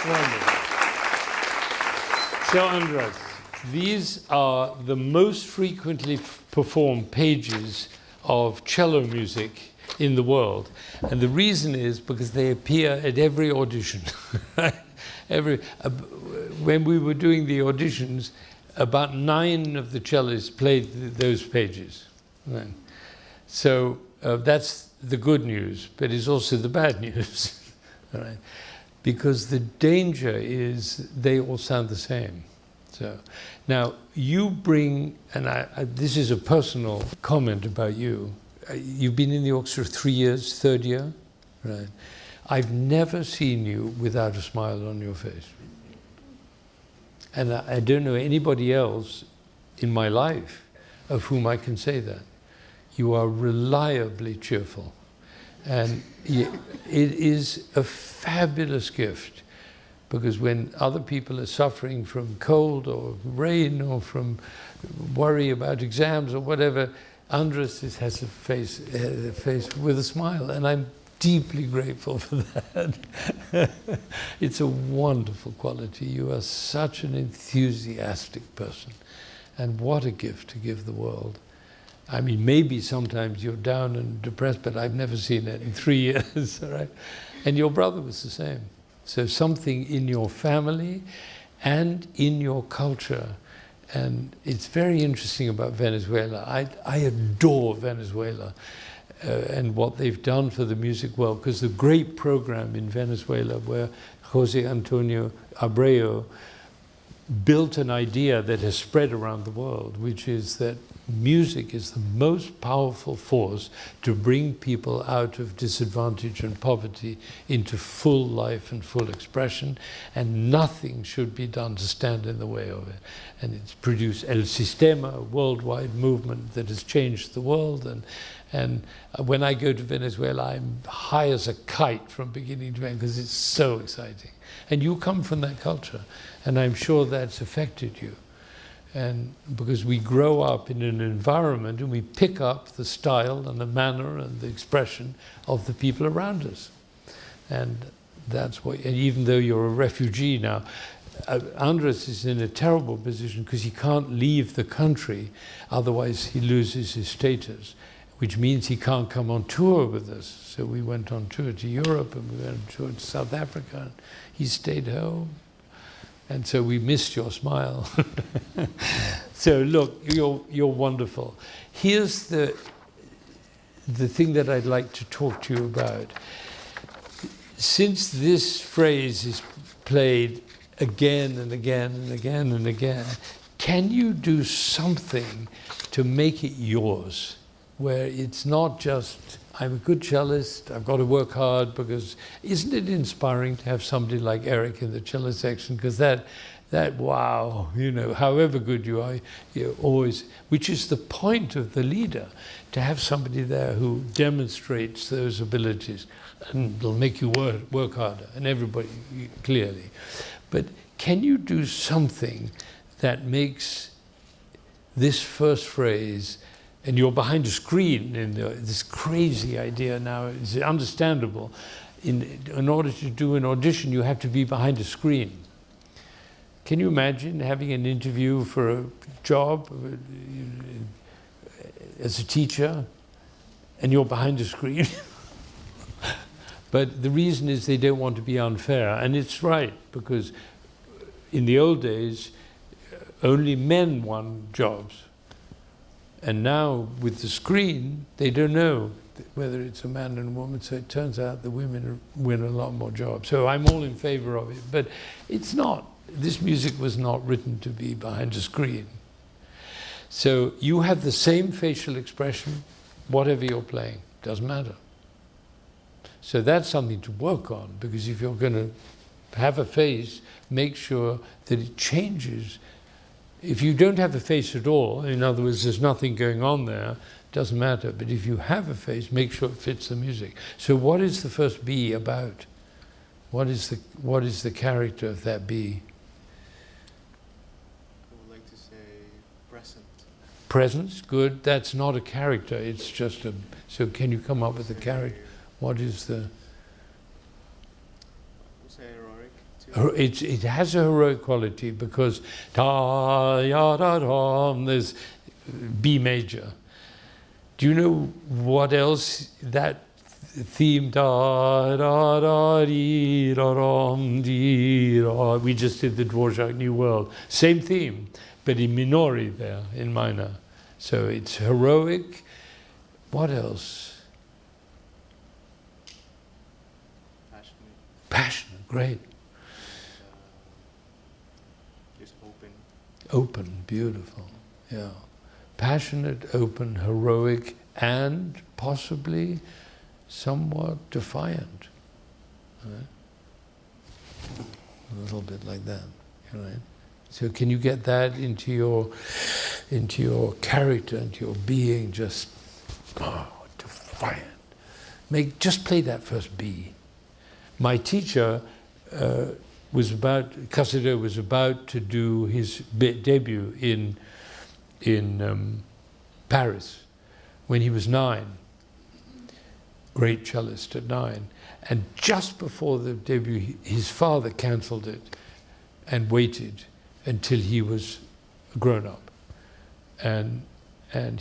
Wonderful. So, Andrés, these are the most frequently performed pages of cello music in the world. And the reason is because they appear at every audition. When we were doing the auditions, about 9 of the cellists played those pages. Right. So that's the good news, but it's also the bad news. Right. Because the danger is they all sound the same. So now you bring, and this is a personal comment about you. You've been in the orchestra 3 years, third year, right? I've never seen you without a smile on your face. And I don't know anybody else in my life of whom I can say that. You are reliably cheerful. And it is a fabulous gift, because when other people are suffering from cold or rain or from worry about exams or whatever, Andrés has a face with a smile, and I'm deeply grateful for that. It's a wonderful quality. You are such an enthusiastic person, and what a gift to give the world. I mean, maybe sometimes you're down and depressed, but I've never seen it in 3 years, all right? And your brother was the same. So something in your family and in your culture. And it's very interesting about Venezuela. I adore Venezuela and what they've done for the music world, because the great program in Venezuela where Jose Antonio Abreu built an idea that has spread around the world, which is that music is the most powerful force to bring people out of disadvantage and poverty into full life and full expression, and nothing should be done to stand in the way of it. And it's produced El Sistema, a worldwide movement that has changed the world. And when I go to Venezuela, I'm high as a kite from beginning to end, because it's so exciting. And you come from that culture, and I'm sure that's affected you. And because we grow up in an environment and we pick up the style and the manner and the expression of the people around us. And that's what, and even though you're a refugee now, Andrés is in a terrible position because he can't leave the country, otherwise he loses his status, which means he can't come on tour with us. So we went on tour to Europe, and we went on tour to South Africa, and he stayed home. And so we missed your smile. So look, you're wonderful. Here's the thing that I'd like to talk to you about. Since this phrase is played again and again and again and again, can you do something to make it yours, where it's not just, I'm a good cellist, I've got to work hard, because isn't it inspiring to have somebody like Eric in the cello section? Because that wow, you know, however good you are, you're always, which is the point of the leader, to have somebody there who demonstrates those abilities, and it'll make you work harder, and everybody, clearly. But can you do something that makes this first phrase, and you're behind a screen in this crazy idea now, it's understandable. In order to do an audition, you have to be behind a screen. Can you imagine having an interview for a job as a teacher, and you're behind a screen? But the reason is they don't want to be unfair, and it's right, because in the old days, only men won jobs. And now, with the screen, they don't know whether it's a man and a woman, so it turns out the women win a lot more jobs. So I'm all in favor of it, but it's not. This music was not written to be behind a screen. So you have the same facial expression, whatever you're playing, doesn't matter. So that's something to work on, because if you're going to have a face, make sure that it changes. If you don't have a face at all, in other words, there's nothing going on there, doesn't matter. But if you have a face, make sure it fits the music. So what is the first B about? What is the character of that B? I would like to say present. Presence, good. That's not a character, it's just a... So can you come up with a character? What is the... I would say heroic too? It has a heroic quality because da ya da da. There's B major. Do you know what else that theme da da da dee da rom dee da? We just did the Dvorak New World. Same theme, but in minori there, in minor. So it's heroic. What else? Passionate. Passionate, great. Just open. Open, beautiful. Yeah. Passionate, open, heroic, and possibly somewhat defiant. Right? A little bit like that. Right? So can you get that into your character, into your being? Just defiant. Just play that first B. My teacher Casado was about to do his debut in Paris when he was 9. Great cellist at 9. And just before the debut, his father cancelled it and waited until he was grown up. And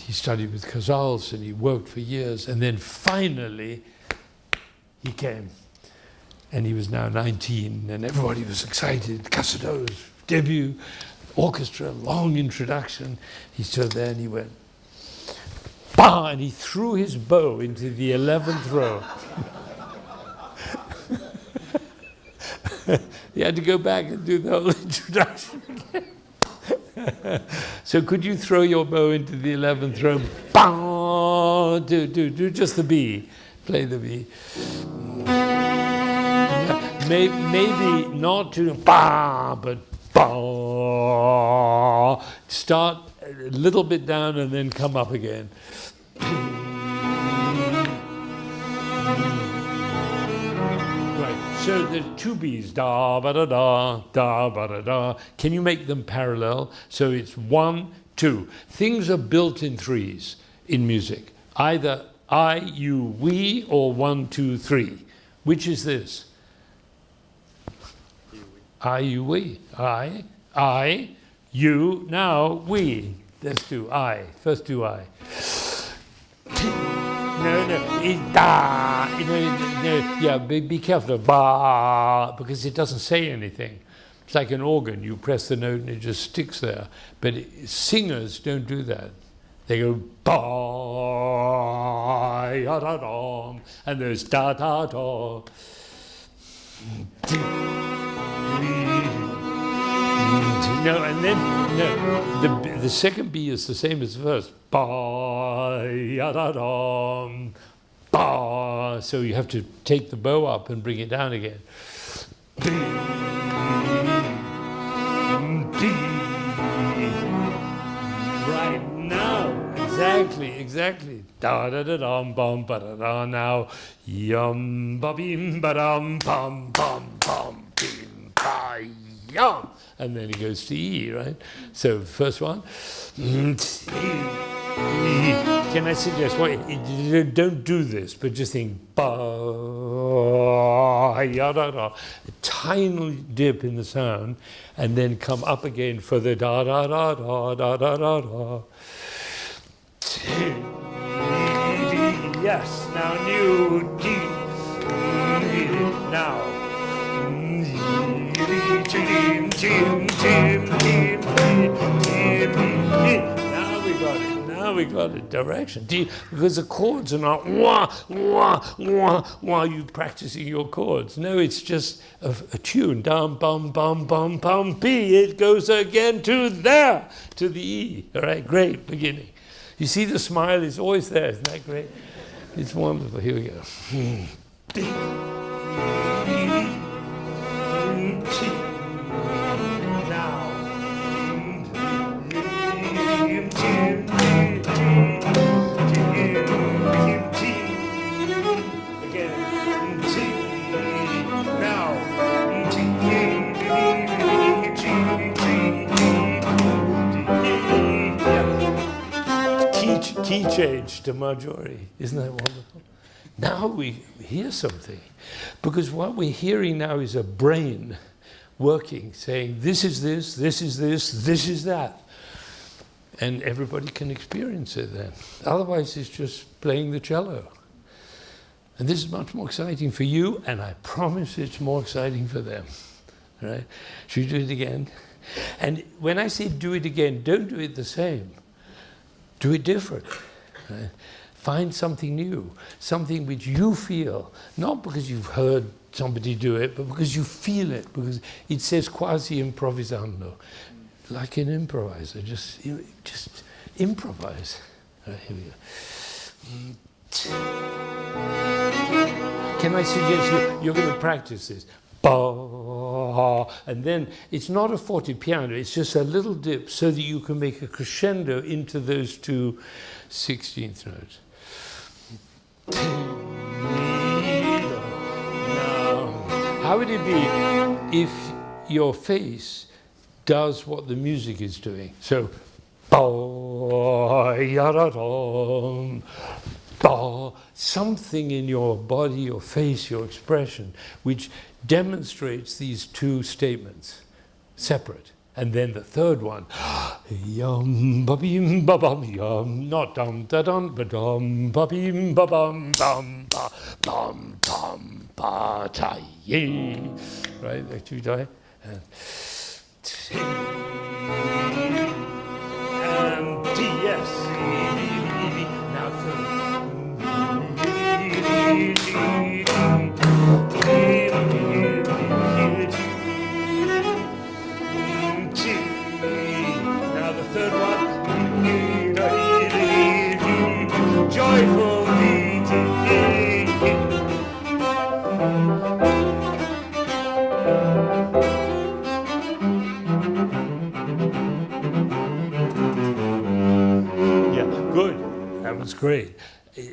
he studied with Casals and he worked for years. And then finally, he came. And he was now 19 and everybody was excited. Casado's debut, orchestra, long introduction. He stood there and he went, bah! And he threw his bow into the 11th row. He had to go back and do the whole introduction again. So could you throw your bow into the 11th row? Bah! Do just the B. Play the B. Maybe not to ba, but ba. Start a little bit down and then come up again. Right. So the 2 B's, da ba da da, da ba da da. Can you make them parallel? So it's 1, 2. Things are built in 3s in music. Either I, you, we, or 1, 2, 3. Which is this? I, you, we. I, you, now we. Let's do I. First do I. No, da. No, yeah, be careful. Ba, because it doesn't say anything. It's like an organ. You press the note and it just sticks there. But singers don't do that. They go ba, ya da da, and there's da da da. No, and then the second B is the same as the first. Ba, ya da da, ba. So you have to take the bow up and bring it down again. Right now, exactly. Da da da dum bum ba da da. Now, yum ba bim ba dum bum bum bum bim ba yum. And then it goes to E, right? So first one. Can I suggest, don't do this, but just think ba ya da da. A tiny dip in the sound, and then come up again for the da da da da da da da da. Yes, now new D. Now. Now we got it. Direction. D, because the chords are not wah, wah, wah, while you're practicing your chords. No, it's just a tune. Dum, bum, bum, bum, bum, B. It goes again to there, to the E. All right, great beginning. You see the smile is always there. Isn't that great? It's wonderful. Here we go. Key change to Marjorie. Isn't that wonderful? Now we hear something. Because what we're hearing now is a brain working, saying, this is this, this is this, this is that. And everybody can experience it then. Otherwise, it's just playing the cello. And this is much more exciting for you, and I promise it's more exciting for them. Right? Should we do it again? And when I say do it again, don't do it the same. Do it different. Right? Find something new, something which you feel, not because you've heard somebody do it, but because you feel it, because it says quasi improvisando. Like an improviser, just improvise. Right, here we go. Can I suggest you're going to practice this? And then it's not a fortepiano, it's just a little dip so that you can make a crescendo into those two 16th notes. Now, how would it be if your face does what the music is doing? So, something in your body, your face, your expression, which demonstrates these two statements, separate. And then the third one, yum ba bim ba bum yum, not dum da dum ba dum ba bim ba bum bum ba bum bum ba ta ye. Right, like two die. And D, yes. Now third. Now the third one. Joyful. Yeah, good. That was great.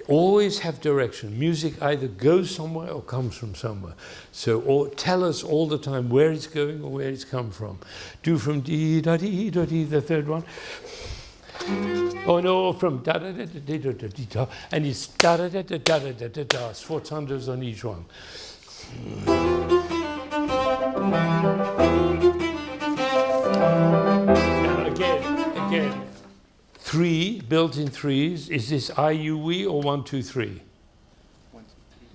Always have direction. Music either goes somewhere or comes from somewhere. So, or tell us all the time where it's going or where it's come from. Do from dee da dee da dee, the third one. Oh no, from da da da da da da da da, and it's da da da da da da da da da. Sforzandos on each one. Now again. 3 built in threes. Is this IUE or 1, 2, 3? 1, 2,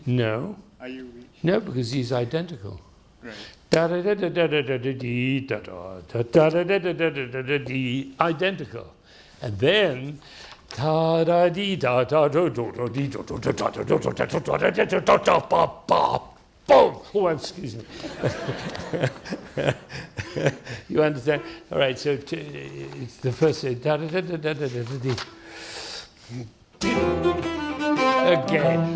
3. No. IUE. No, because these are identical. Right. Da da da da da da da da dee da da da da da da da da da da dee, identical, and then da da dee da da da da da dee da da da da da da da da da da da da ba ba boom. Oh, excuse me. You understand? All right. So it's the first da da da da da da da da dee. Again.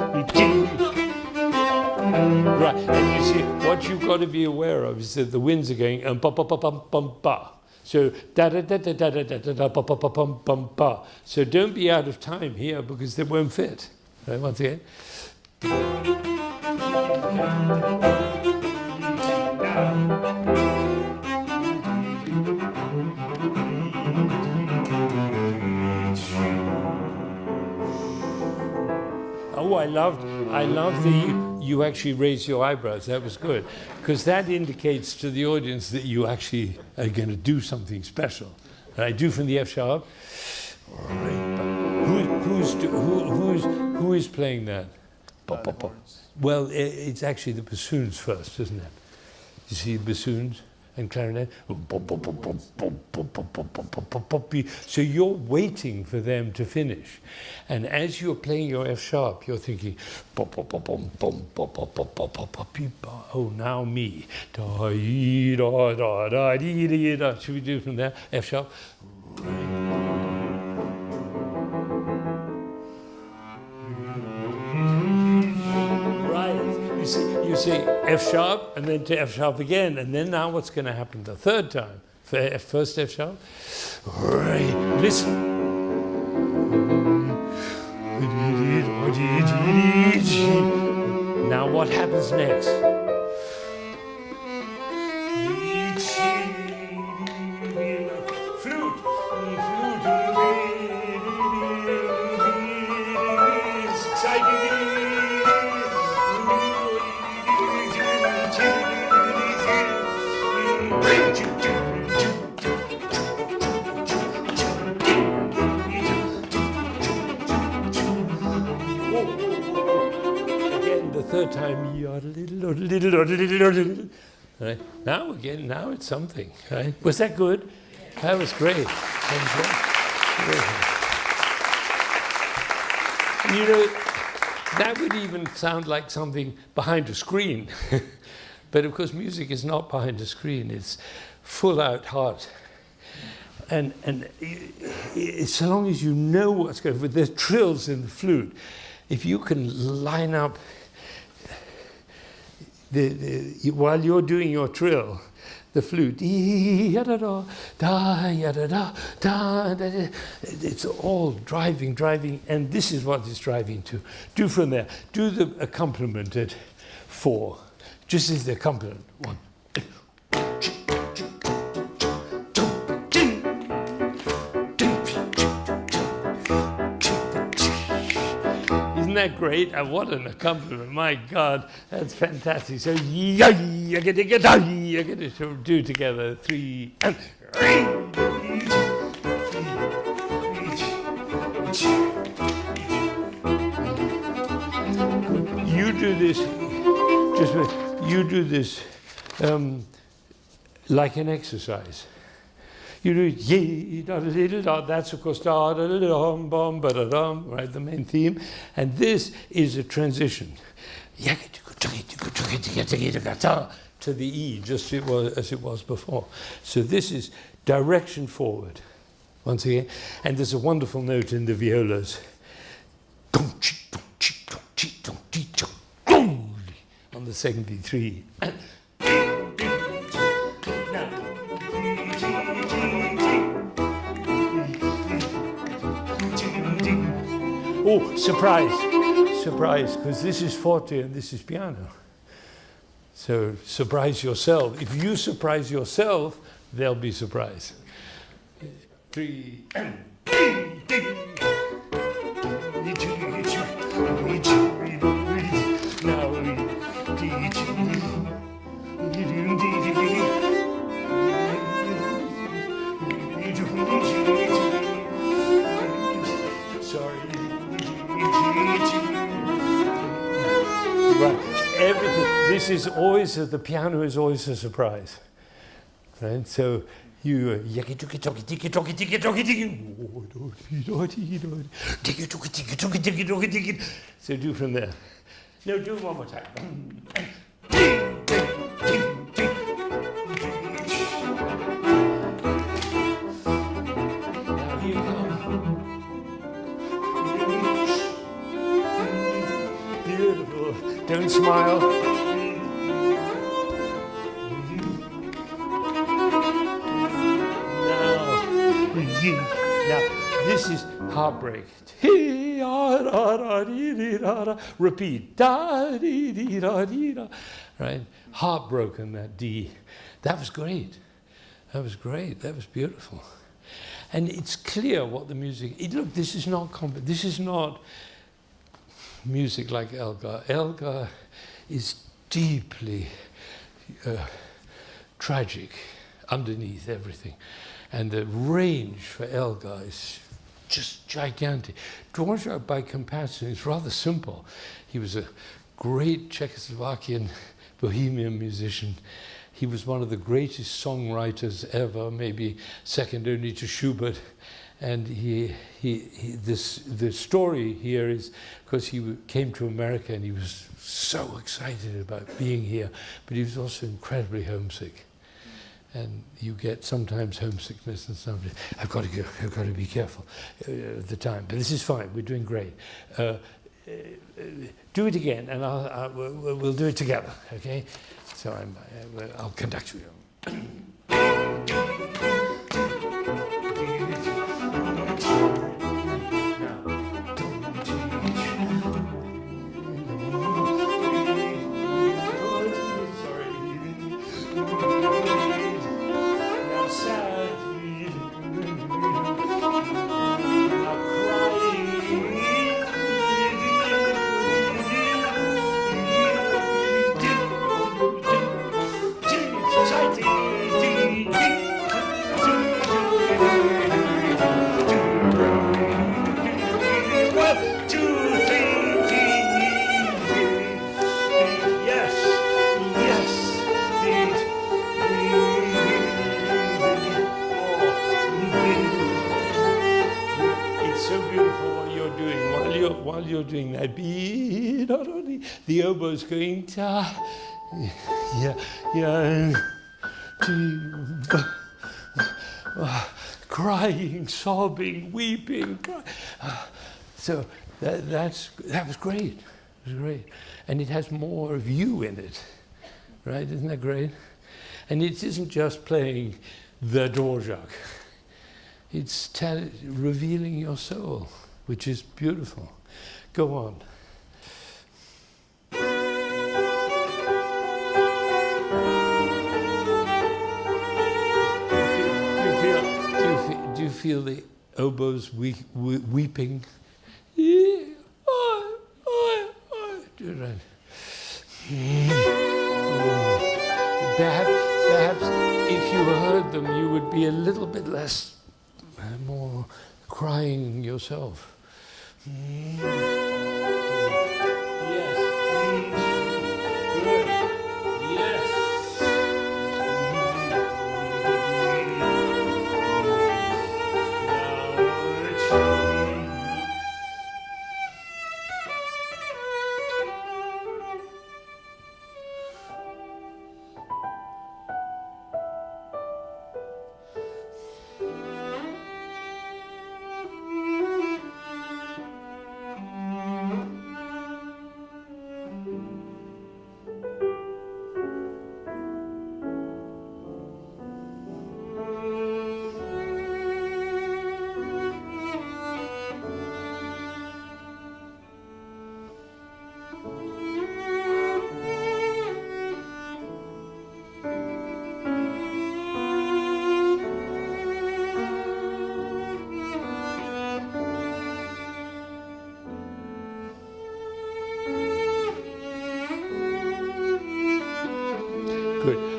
Right, and you see, what you've got to be aware of is that the winds are going ba ba ba bum bum ba. So da da da da da da da da da ba ba ba bum bum ba. So don't be out of time here because they won't fit. Right, once again. Oh, I love the you actually raise your eyebrows. That was good, because that indicates to the audience that you actually are going to do something special. And I do from the F sharp. Who is playing that? Well, it's actually the bassoons first, isn't it? You see bassoons and clarinet. So you're waiting for them to finish. And as you're playing your F sharp, you're thinking, oh, now me. Should we do it from there? F sharp. You see F sharp and then to F sharp again, and then now what's going to happen the third time? First F sharp. Listen. Now what happens next? Flute. Exciting. Right? Now again, now it's something. Right? Was that good? That was great. That was great. You know, that would even sound like something behind a screen. But of course, music is not behind a screen. It's full out heart. And so long as you know what's going on, with the trills in the flute, if you can line up while you're doing your trill, the flute, it's all driving, and this is what it's driving to. Do from there. Do the accompaniment at 4. Just as the accompaniment. 1. Isn't that great? And what an accompaniment. My God, that's fantastic. So, you're going to do together 3 and you do this, you do this like an exercise. You do that's of course right, the main theme, and this is a transition to the E, just as it was before. So this is direction forward, once again, and there's a wonderful note in the violas on the second V3. Oh, surprise, because this is forte and this is piano. So surprise yourself. If you surprise yourself, they'll be surprised. 3 and this is always, the piano is always a surprise, right? So you so do from there. No, do it one more time. Now here you go. Beautiful. Don't smile. Now, this is Heartbreak. Repeat. Right? Heartbroken, that D. That was great. That was great. That was beautiful. And it's clear what the music... Look, this is not music like Elgar. Elgar is deeply tragic underneath everything. And the range for Elgar is just gigantic. Dvorak, by comparison, is rather simple. He was a great Czechoslovakian bohemian musician. He was one of the greatest songwriters ever, maybe second only to Schubert. And the story here is because he came to America and he was so excited about being here, but he was also incredibly homesick. And you get sometimes homesickness and sometimes, I've got to go, I've got to be careful at the time. But this is fine, we're doing great. Do it again, and we'll do it together, okay? So I'll conduct you. doing that beat, the oboe's going ta, crying, sobbing, weeping. So that was great. It was great, and it has more of you in it, right? Isn't that great? And it isn't just playing the Dvorak. It's revealing your soul, which is beautiful. Go on. Do you feel the oboes weeping? Perhaps if you heard them, you would be a little bit less, more crying yourself. Yes. Good. Yes.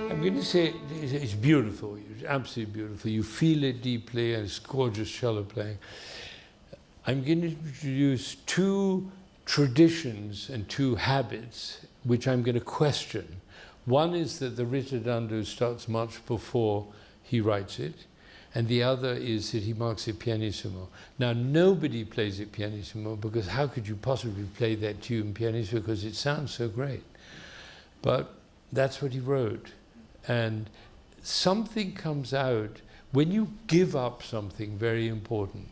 I'm going to say it's beautiful, it's absolutely beautiful. You feel it deeply, and it's gorgeous cello playing. I'm going to introduce two traditions and two habits which I'm going to question. One is that the ritardando starts much before he writes it, and the other is that he marks it pianissimo. Now, nobody plays it pianissimo, because how could you possibly play that tune pianissimo, because it sounds so great. But that's what he wrote. And something comes out when you give up something very important.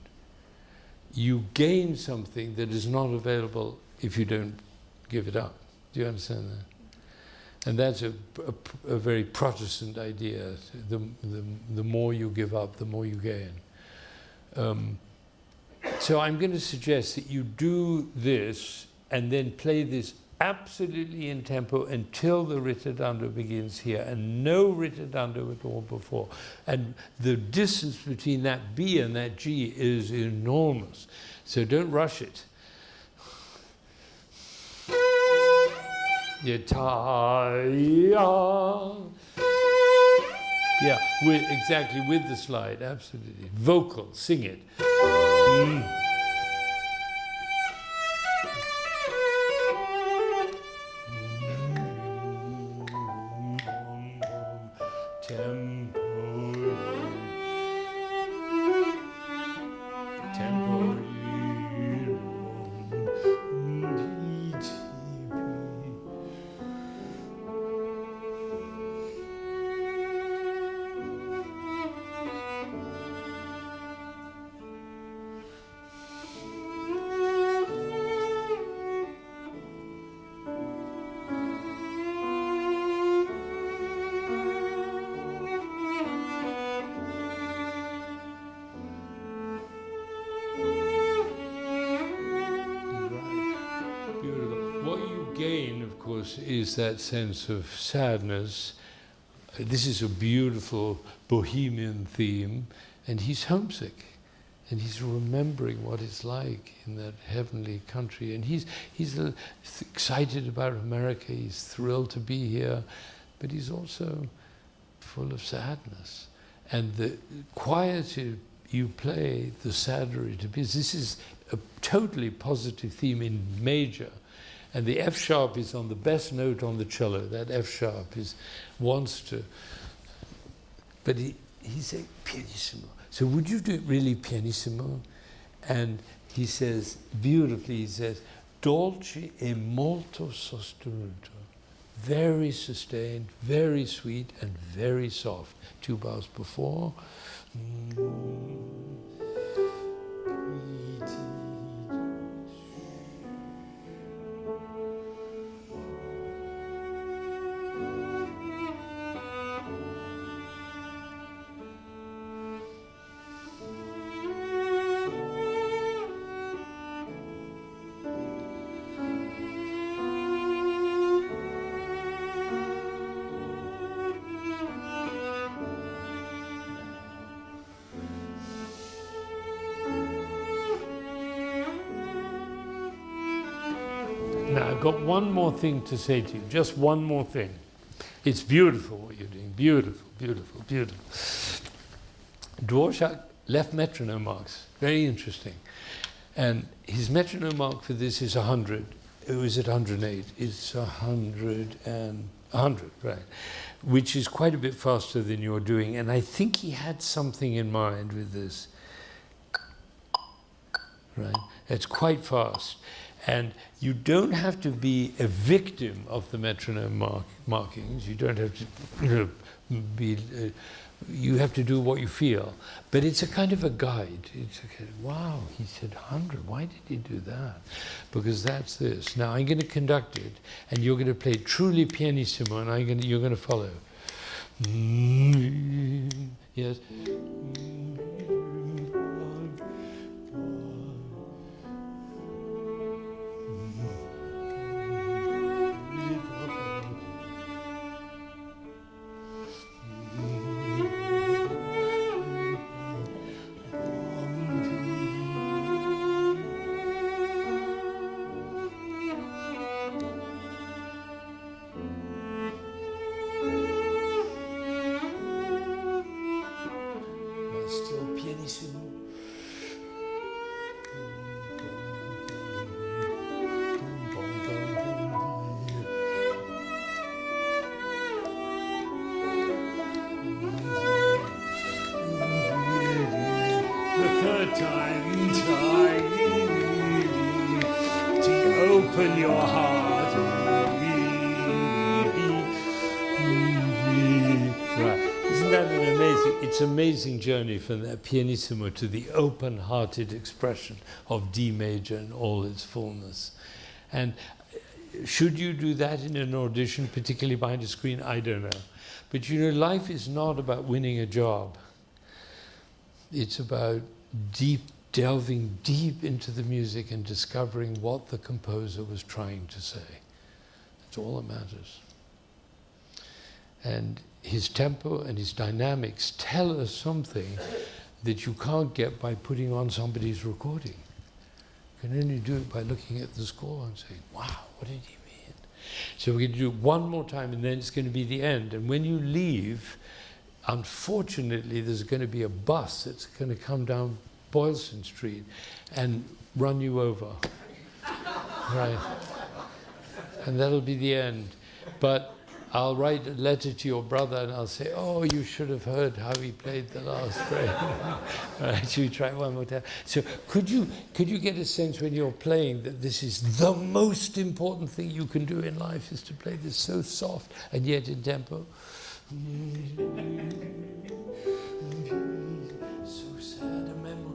You gain something that is not available if you don't give it up. Do you understand that? And that's a very Protestant idea. The more you give up, the more you gain. So I'm going to suggest that you do this and then play this absolutely in tempo until the ritardando begins here, and no ritardando at all before. And the distance between that B and that G is enormous. So don't rush it. Yeah, exactly, with the slide, absolutely. Vocal, sing it. Is that sense of sadness. This is a beautiful bohemian theme, and he's homesick, and he's remembering what it's like in that heavenly country, and he's excited about America, he's thrilled to be here, but he's also full of sadness. And the quieter you play, the sadder it appears. This is a totally positive theme in major. And the F sharp is on the best note on the cello. That F sharp wants to, but he said pianissimo. So would you do it really pianissimo? And he says beautifully, he says, dolce e molto sostenuto. Very sustained, very sweet, and very soft. 2 bars before. Now, I've got one more thing to say to you, just one more thing. It's beautiful what you're doing, beautiful, beautiful, beautiful. Dvorak left metronome marks, very interesting. And his metronome mark for this is 100. It was at 108. It's 100, right? Which is quite a bit faster than you're doing. And I think he had something in mind with this. Right? It's quite fast. And you don't have to be a victim of the metronome markings. You don't have to be, you have to do what you feel. But it's a kind of a guide. It's a kind of, wow, he said 100. Why did he do that? Because that's this. Now I'm going to conduct it, and you're going to play truly pianissimo, and you're going to follow. Yes. Open your heart. Right. Isn't that an amazing? It's an amazing journey from that pianissimo to the open-hearted expression of D major in all its fullness. And should you do that in an audition, particularly behind a screen? I don't know. But you know, life is not about winning a job. It's about delving deep into the music and discovering what the composer was trying to say. That's all that matters. And his tempo and his dynamics tell us something that you can't get by putting on somebody's recording. You can only do it by looking at the score and saying, wow, what did he mean? So we're going to do it one more time, and then it's going to be the end. And when you leave, unfortunately, there's going to be a bus that's going to come down Boylston Street and run you over. Right. And that'll be the end. But I'll write a letter to your brother and I'll say, oh, you should have heard how he played the last phrase. Right, should we try one more time? So could you get a sense when you're playing that this is the most important thing you can do in life, is to play this so soft and yet in tempo? So sad, a memory.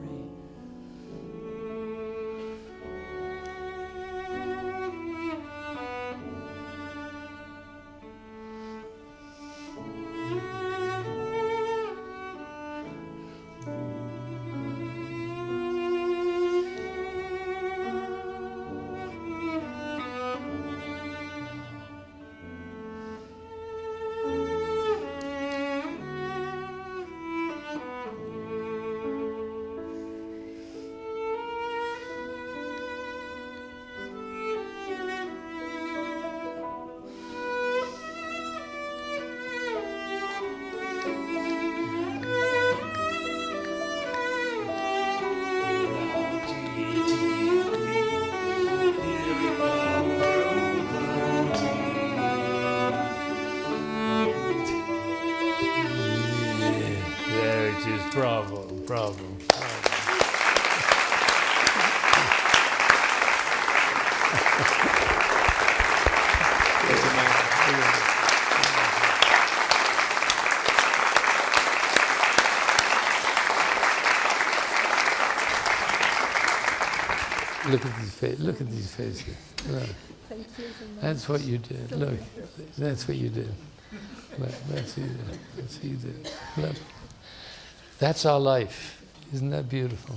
Bravo. Look at these faces. Look at these faces. Look. Thank you so much. That's what you did. So Look. beautiful. That's what you did. Look, that's what you did. That's what you did. Look. That's our life. Isn't that beautiful?